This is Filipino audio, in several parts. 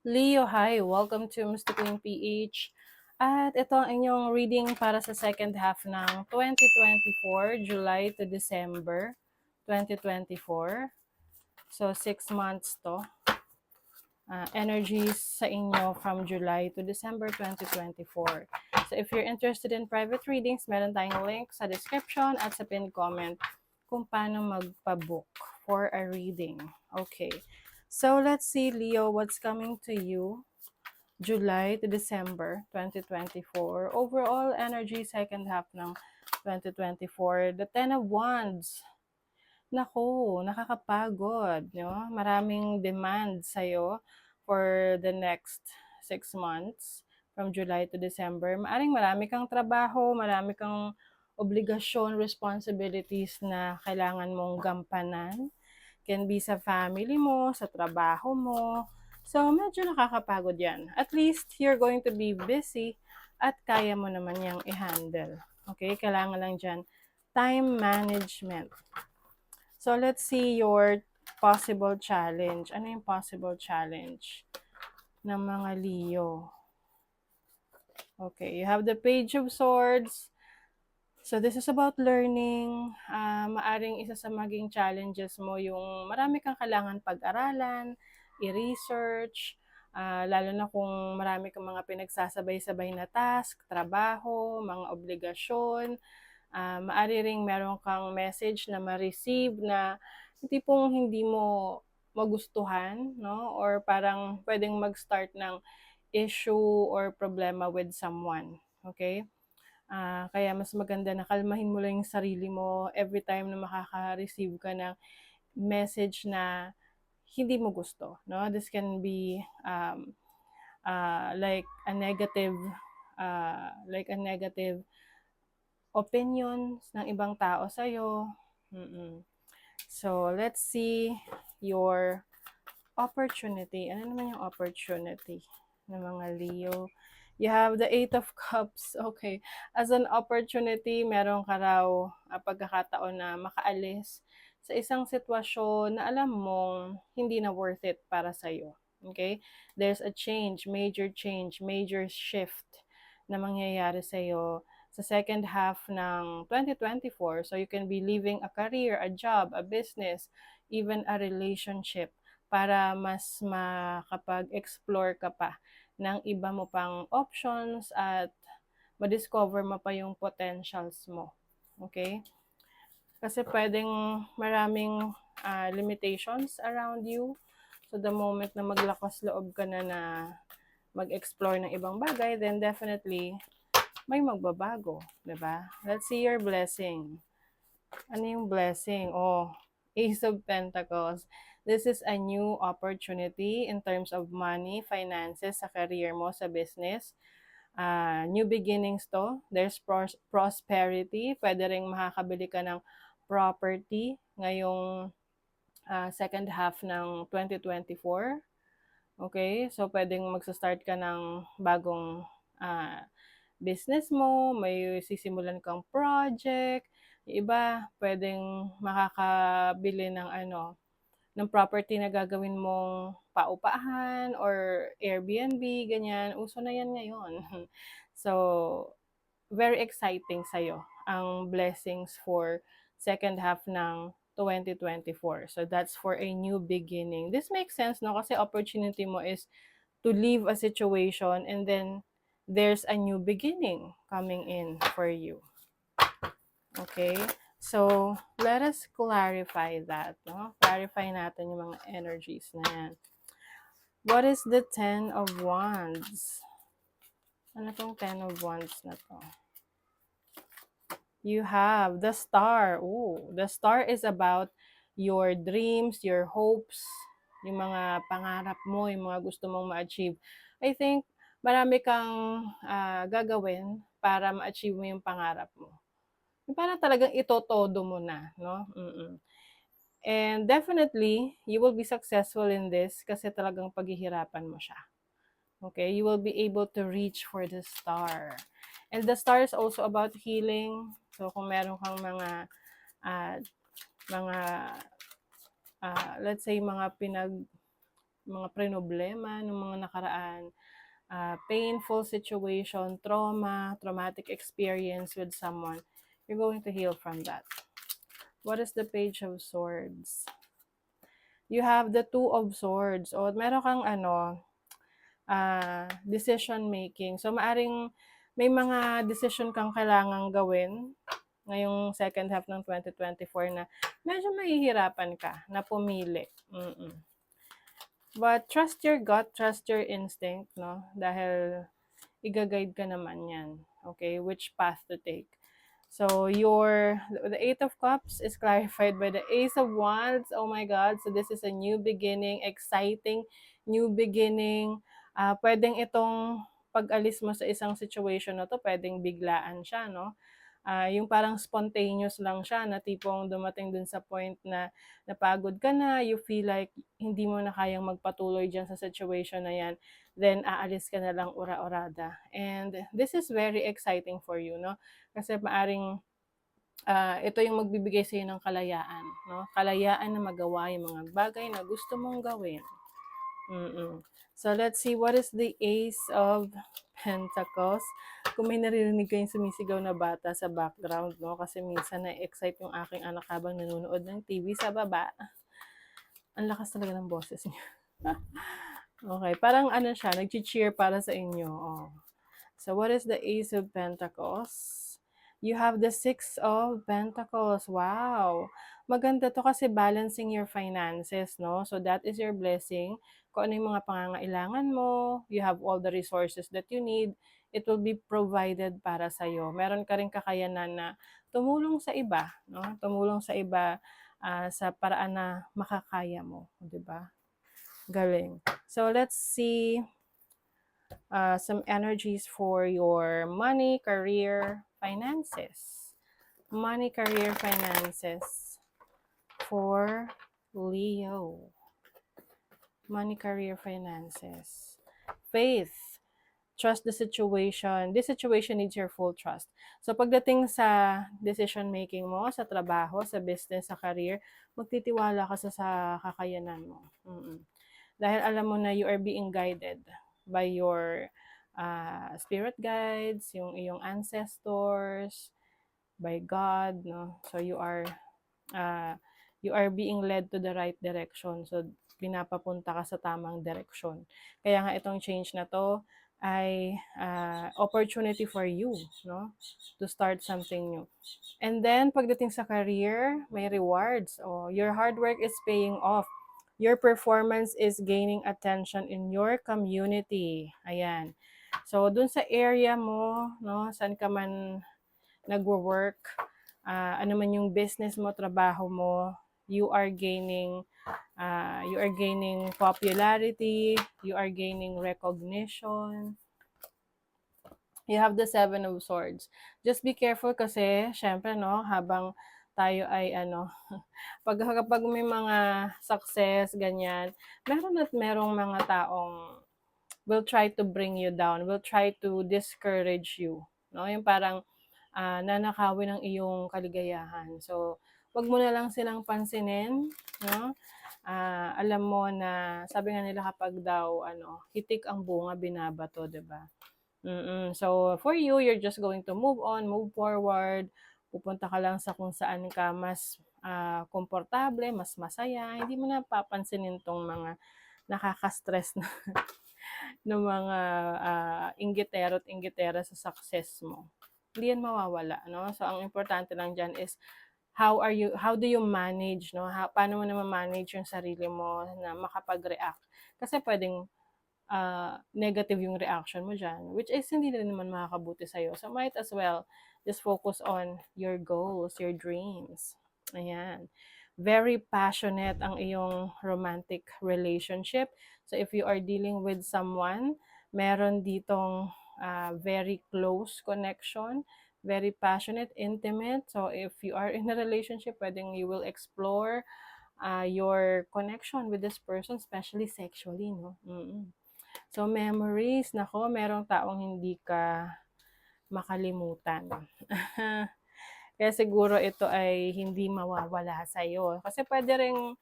Leo, hi! Welcome to Mr. Queen PH. At ito ang inyong reading para sa second half ng 2024, July to December 2024. So, 6 months to. Energies sa inyo from July to December 2024. So, if you're interested in private readings, meron tayong link sa description at sa pinned comment kung paano magpa-book for a reading. Okay. So, let's see, Leo, what's coming to you July to December 2024. Overall energy, second half ng 2024. The Ten of Wands. Naku, nakakapagod. No? Maraming demand sa'yo for the next 6 months from July to December. Marami kang trabaho, marami kang obligasyon, responsibilities na kailangan mong gampanan. Can be sa family mo, sa trabaho mo. So, medyo nakakapagod yan. At least, you're going to be busy at kaya mo naman yung i-handle. Okay? Kailangan lang dyan, time management. So, let's see your possible challenge. Ano yung possible challenge ng mga Leo? Okay, you have the Page of Swords. So, this is about learning. Maaring isa sa maging challenges mo yung marami kang kailangan pag-aralan, i-research, lalo na kung marami kang mga pinagsasabay-sabay na task, trabaho, mga obligasyon. Maari ring meron kang message na ma-receive na hindi mo magustuhan, no? Or parang pwedeng mag-start ng issue or problema with someone. Okay? Kaya mas maganda na kalmahin mo lang yung sarili mo every time na makaka-receive ka ng message na hindi mo gusto, no? This can be like a negative opinions ng ibang tao sa'yo. So, let's see your opportunity. Ano naman yung opportunity ng mga Leo? You have the Eight of Cups. Okay. As an opportunity, meron ka raw pagkakataon na makaalis sa isang sitwasyon na alam mong hindi na worth it para sa'yo. Okay? There's a change, major shift na mangyayari sa'yo sa second half ng 2024. So, you can be leaving a career, a job, a business, even a relationship para mas makapag-explore ka pa ng iba mo pang options at ma-discover mo pa yung potentials mo. Okay? Kasi pwedeng maraming limitations around you. So, the moment na maglakas loob ka na mag-explore ng ibang bagay, then definitely may magbabago, 'di ba? Let's see your blessing. Ano yung blessing? Oh, Ace of Pentacles. This is a new opportunity in terms of money, finances, sa career mo, sa business. New beginnings to. There's prosperity. Pwede rin makakabili ka ng property ngayong second half ng 2024. Okay? So, pwedeng magsa-start ka ng bagong business mo, may sisimulan kang project, yung iba pwedeng makakabili ng property na gagawin mong paupahan or Airbnb, ganyan. Uso na yan ngayon. So, very exciting sa'yo ang blessings for second half ng 2024. So, that's for a new beginning. This makes sense, no? Kasi opportunity mo is to leave a situation and then there's a new beginning coming in for you. Okay? So, let us clarify that. No? Clarify natin yung mga energies na yan. What is the Ten of Wands? Ano tong Ten of Wands na to? You have the Star. Ooh, the Star is about your dreams, your hopes, yung mga pangarap mo, yung mga gusto mong ma-achieve. I think marami kang gagawin para ma-achieve mo yung pangarap mo. Yung parang talagang itotodo mo na, no? And definitely, you will be successful in this kasi talagang paghihirapan mo siya. Okay? You will be able to reach for the star. And the star is also about healing. So, kung meron kang mga let's say, mga mga problema ng mga nakaraan, painful situation, trauma, traumatic experience with someone, you're going to heal from that. What is the Page of Swords? You have the Two of Swords. O, meron kang decision making. So, maaring may mga decision kang kailangang gawin ngayong second half ng 2024 na medyo mahihirapan ka na pumili. But trust your gut, trust your instinct, no? Dahil i-guide ka naman yan. Okay? Which path to take. So, the Eight of Cups is clarified by the Ace of Wands. Oh my God. So, this is a new beginning, exciting new beginning. Pwedeng itong pag-alis mo sa isang situation na to, pwedeng biglaan siya, no? Yung parang spontaneous lang siya na tipong dumating dun sa point na napagod ka na, you feel like hindi mo na kayang magpatuloy dyan sa situation na yan, then aalis ka na lang ura-urada. And this is very exciting for you, no? Kasi maaring ito yung magbibigay sa'yo ng kalayaan, no? Kalayaan na magawa yung mga bagay na gusto mong gawin. So, let's see, what is the Ace of Pentacles? Kung may naririnig kayong sumisigaw na bata sa background, no? Kasi minsan na-excite yung aking anak habang nanonood ng TV sa baba. Ang lakas talaga ng boses niya. Okay, parang siya, nag-cheer para sa inyo. Oh. So, what is the Ace of Pentacles? You have the Six of Pentacles. Wow! Maganda to kasi balancing your finances, no? So, that is your blessing. Kung ano yung mga pangangailangan mo, you have all the resources that you need, it will be provided para sa'yo. Meron ka rin kakayanan na tumulong sa iba, no? Tumulong sa iba sa paraan na makakaya mo, di ba? Galing. So, let's see some energies for your money, career, finances. Money, career, finances for Leo. Money, career, finances. Faith. Trust the situation. This situation needs your full trust. So, pagdating sa decision making mo, sa trabaho, sa business, sa career, magtitiwala ka sa kakayanan mo. Dahil alam mo na you are being guided by your spirit guides, yung iyong ancestors, by God, no? So you are being led to the right direction. So pinapapunta ka sa tamang direksyon. Kaya nga itong change na to ay opportunity for you, no? To start something new. And then pagdating sa career, may rewards. Your hard work is paying off. Your performance is gaining attention in your community. Ayan. So, dun sa area mo, no, saan ka man nagwo-work, ano man yung business mo, trabaho mo, you are gaining popularity, you are gaining recognition. You have the Seven of Swords. Just be careful kasi, syempre, no, habang tayo ay kapag may mga success, ganyan, meron at merong mga taong will try to bring you down, will try to discourage you, no? Yung parang nanakawin ang iyong kaligayahan. So, wag mo na lang silang pansinin, no? Alam mo na, sabi nga nila kapag daw, hitik ang bunga, binabato, diba? So, for you, you're just going to move on, move forward, pupunta ka lang sa kung saan ka mas komportable, mas masaya, hindi mo na papansinin tong mga nakaka-stress na ng mga inggitero at inggitera sa success mo. Hindi yan mawawala, no? So, ang importante lang dyan is how do you manage, no? Paano mo na ma-manage yung sarili mo na makapag-react? Kasi pwedeng negative yung reaction mo dyan, which is hindi na naman makakabuti sa'yo. So, might as well just focus on your goals, your dreams. Ayan. Very passionate ang iyong romantic relationship. So, if you are dealing with someone, meron ditong very close connection, very passionate, intimate. So, if you are in a relationship, pwedeng you will explore your connection with this person, especially sexually, no? So, memories, nako, merong taong hindi ka makalimutan. Kaya siguro ito ay hindi mawawala sa'yo. Kasi pwede ring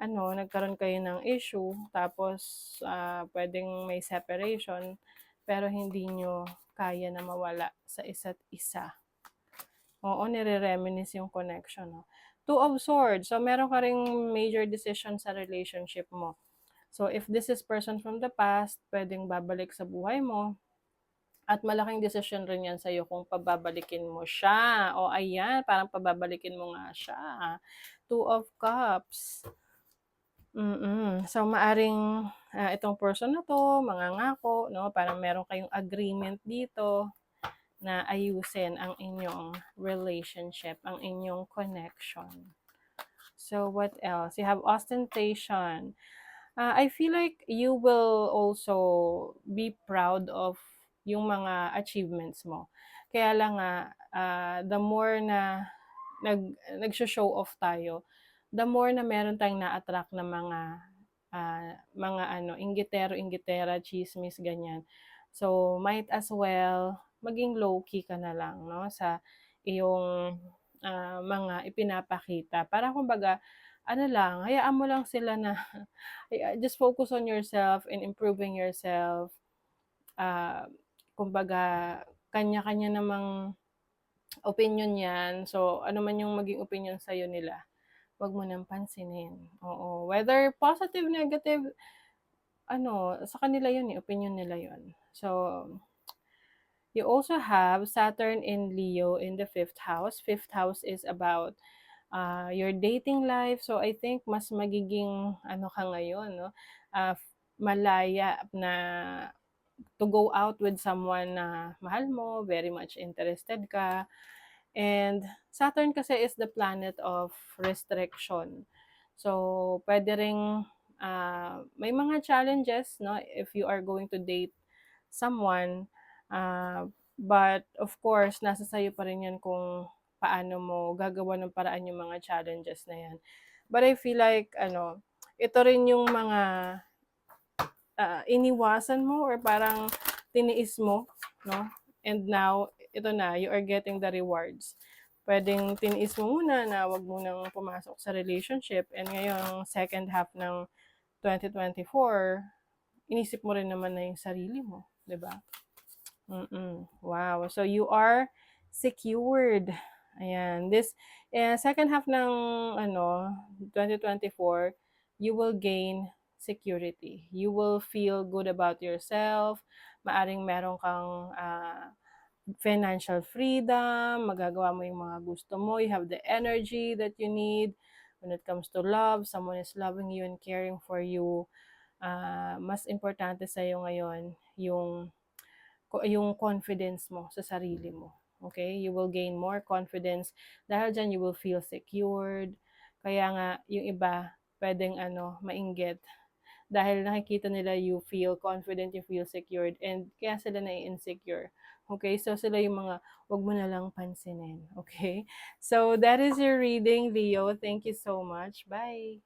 nagkaroon kayo ng issue tapos, puwedeng may separation, pero hindi niyo kaya na mawala sa isa't isa. Oo, nire-reminisce yung connection 'no. Two of Swords, so meron ka ring major decision sa relationship mo. So if this is person from the past, puwedeng babalik sa buhay mo at malaking desisyon rin 'yan sa'yo kung pababalikin mo siya. O ayan, parang pababalikin mo nga siya. Two of Cups. So maaring, itong person na 'to mangangako 'no, parang meron kayong agreement dito na ayusin ang inyong relationship, ang inyong connection. So what else? You have ostentation. I feel like you will also be proud of yung mga achievements mo. Kaya lang nga, the more na nag-show off tayo, the more na meron tayong na-attract na mga inggitero-inggitera, tsismis, ganyan. So, might as well maging low-key ka na lang 'no, sa iyong, mga ipinapakita. Para kumbaga ano lang, hayaan mo lang sila na just focus on yourself and improving yourself. Ah, Kumbaga kanya-kanya namang opinyon 'yan. So, ano man yung maging opinyon sa'yo nila, 'wag mo ng pansinin, oo. Whether positive, negative, sa kanila 'yun, opinyon nila 'yun. So, you also have Saturn in Leo in the 5th house. 5th house is about, your dating life. So, I think mas magiging ka ngayon 'no, malaya na to go out with someone na mahal mo, very much interested ka. And Saturn kasi is the planet of restriction. So, puwede ring, may mga challenges 'no, if you are going to date someone, but of course nasa sa'yo pa rin 'yan kung paano mo gagawa ng paraan yung mga challenges na 'yan. But I feel like ito rin yung mga, iniwasan mo or parang tiniis mo 'no, and now ito na, you are getting the rewards. Puwedeng tiniis mo muna na 'wag munang pumasok sa relationship, and ngayong second half ng 2024, inisip mo rin naman na yung sarili mo, 'di ba? Wow, so you are secured. Ayan, this second half ng 2024, you will gain security. You will feel good about yourself. Maaring meron kang, financial freedom, magagawa mo yung mga gusto mo, you have the energy that you need. When it comes to love, someone is loving you and caring for you. Mas importante sa'yo ngayon yung confidence mo sa sarili mo, okay? You will gain more confidence, dahil diyan you will feel secured. Kaya nga yung iba puwedeng mainggit dahil nakikita nila you feel confident, you feel secured, and kaya sila nai-insecure. Okay, so sila yung mga 'wag mo na lang pansinin, okay? So that is your reading, Leo. Thank you so much. Bye.